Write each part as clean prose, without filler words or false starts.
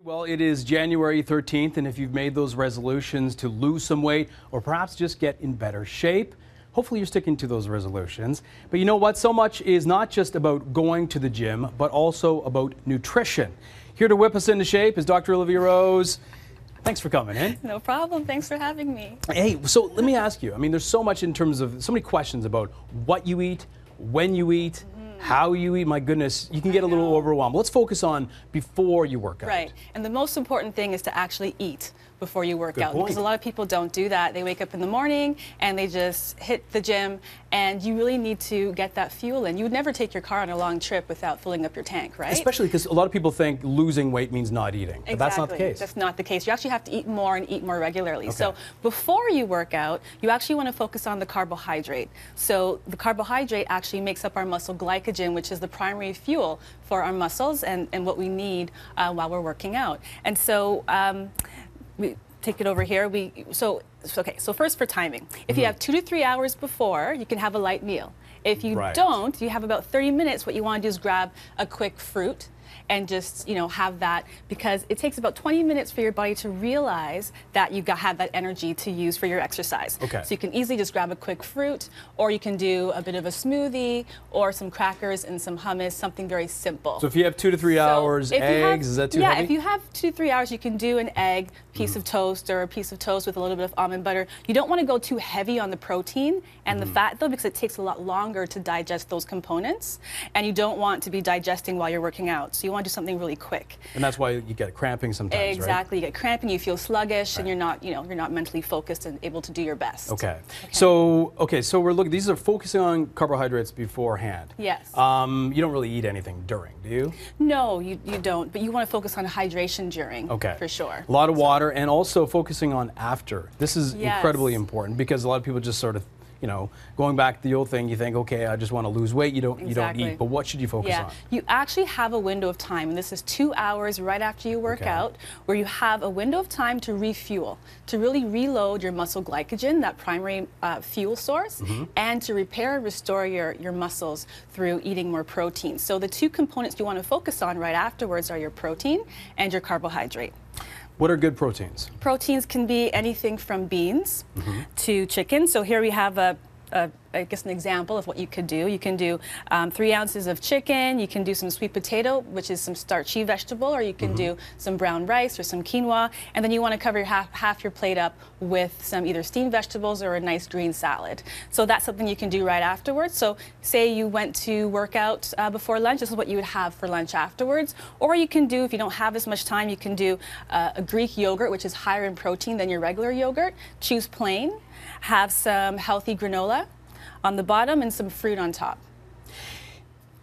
Well, it is January 13th, and if you've made those resolutions to lose some weight or perhaps just get in better shape, hopefully you're sticking to those resolutions. But you know what? So much is not just about going to the gym, but also about nutrition. Here to whip us into shape is Dr. Olivia Rose. Thanks for coming in. No problem. Thanks for having me. Hey, so let me ask you, I mean, there's so much in terms of, so many questions about what you eat, when you eat, how you eat. My goodness, you can get a little overwhelmed. Let's focus on before you work out. Right. And the most important thing is to actually eat before you work out. Point. Because a lot of people don't do that. They wake up in the morning and they just hit the gym, and you really need to get that fuel in. You would never take your car on a long trip without filling up your tank, right? Especially because a lot of people think losing weight means not eating. Exactly. But that's not the case. That's not the case. You actually have to eat more and eat more regularly. Okay. So before you work out, you actually want to focus on the carbohydrate. So the carbohydrate actually makes up our muscle glycogen, which is the primary fuel for our muscles and what we need while we're working out. And so we take it over here. So first for timing. If you have 2 to 3 hours before, you can have a light meal. If you don't, you have about 30 minutes. What you want to do is grab a quick fruit and just, have that, because it takes about 20 minutes for your body to realize that you have that energy to use for your exercise. Okay. So you can easily just grab a quick fruit, or you can do a bit of a smoothie, or some crackers and some hummus, something very simple. So if you have 2 to 3 hours, eggs, is that too heavy? Yeah, if you have 2 to 3 hours, you can do an egg, piece of toast, or a piece of toast with a little bit of almond butter. You don't want to go too heavy on the protein and the fat, though, because it takes a lot longer to digest those components, and you don't want to be digesting while you're working out. So you want to do something really quick. And that's why you get cramping sometimes, Exactly. You get cramping, you feel sluggish, and you're not mentally focused and able to do your best. Okay. So we're looking, these are focusing on carbohydrates beforehand. Yes. You don't really eat anything during, do you? No, you don't, but you want to focus on hydration during, for sure. A lot of water, and also focusing on after. This is incredibly important, because a lot of people just sort of, going back to the old thing, you think, okay, I just want to lose weight, you don't eat, but what should you focus on? You actually have a window of time, and this is 2 hours right after you work out, where you have a window of time to refuel, to really reload your muscle glycogen, that primary fuel source, and to repair and restore your muscles through eating more protein. So the two components you want to focus on right afterwards are your protein and your carbohydrate. What are good proteins? Proteins can be anything from beans to chicken. So here we have I guess an example of what you could do. You can do 3 ounces of chicken, you can do some sweet potato, which is some starchy vegetable, or you can do some brown rice or some quinoa, and then you want to cover half your plate up with some either steamed vegetables or a nice green salad. So that's something you can do right afterwards. So say you went to work out before lunch, this is what you would have for lunch afterwards. Or you can do, if you don't have as much time, you can do a Greek yogurt, which is higher in protein than your regular yogurt. Choose plain, have some healthy granola on the bottom and some fruit on top.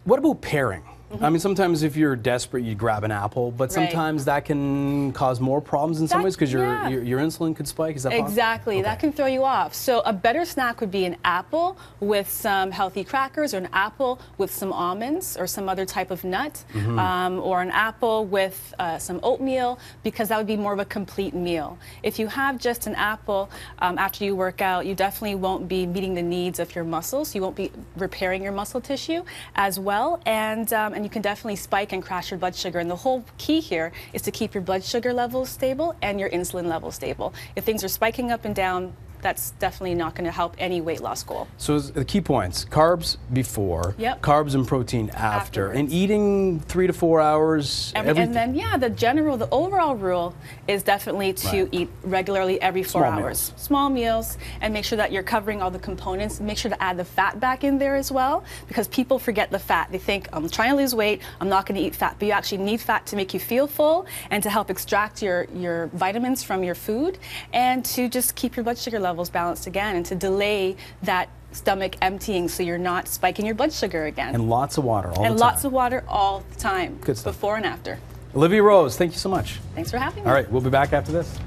What about pairing? I mean, sometimes if you're desperate, you grab an apple, but sometimes that can cause more problems in some ways, because your insulin could spike. Is that possible? Exactly. That can throw you off. So a better snack would be an apple with some healthy crackers, or an apple with some almonds or some other type of nut, or an apple with some oatmeal, because that would be more of a complete meal. If you have just an apple after you work out, you definitely won't be meeting the needs of your muscles. You won't be repairing your muscle tissue as well, and you can definitely spike and crash your blood sugar. And the whole key here is to keep your blood sugar levels stable and your insulin levels stable. If things are spiking up and down, that's definitely not going to help any weight loss goal. So the key points: carbs before, carbs and protein after, and eating 3 to 4 hours. And then, the overall rule is definitely to eat regularly every 4 hours. Small meals, and make sure that you're covering all the components. Make sure to add the fat back in there as well, because people forget the fat. They think, I'm trying to lose weight, I'm not going to eat fat. But you actually need fat to make you feel full, and to help extract your vitamins from your food, and to just keep your blood sugar levels balanced again, and to delay that stomach emptying, so you're not spiking your blood sugar again. And lots of water all the time. And lots of water all the time. Good stuff. Before and after. Olivia Rose, thank you so much. Thanks for having me. All right, we'll be back after this.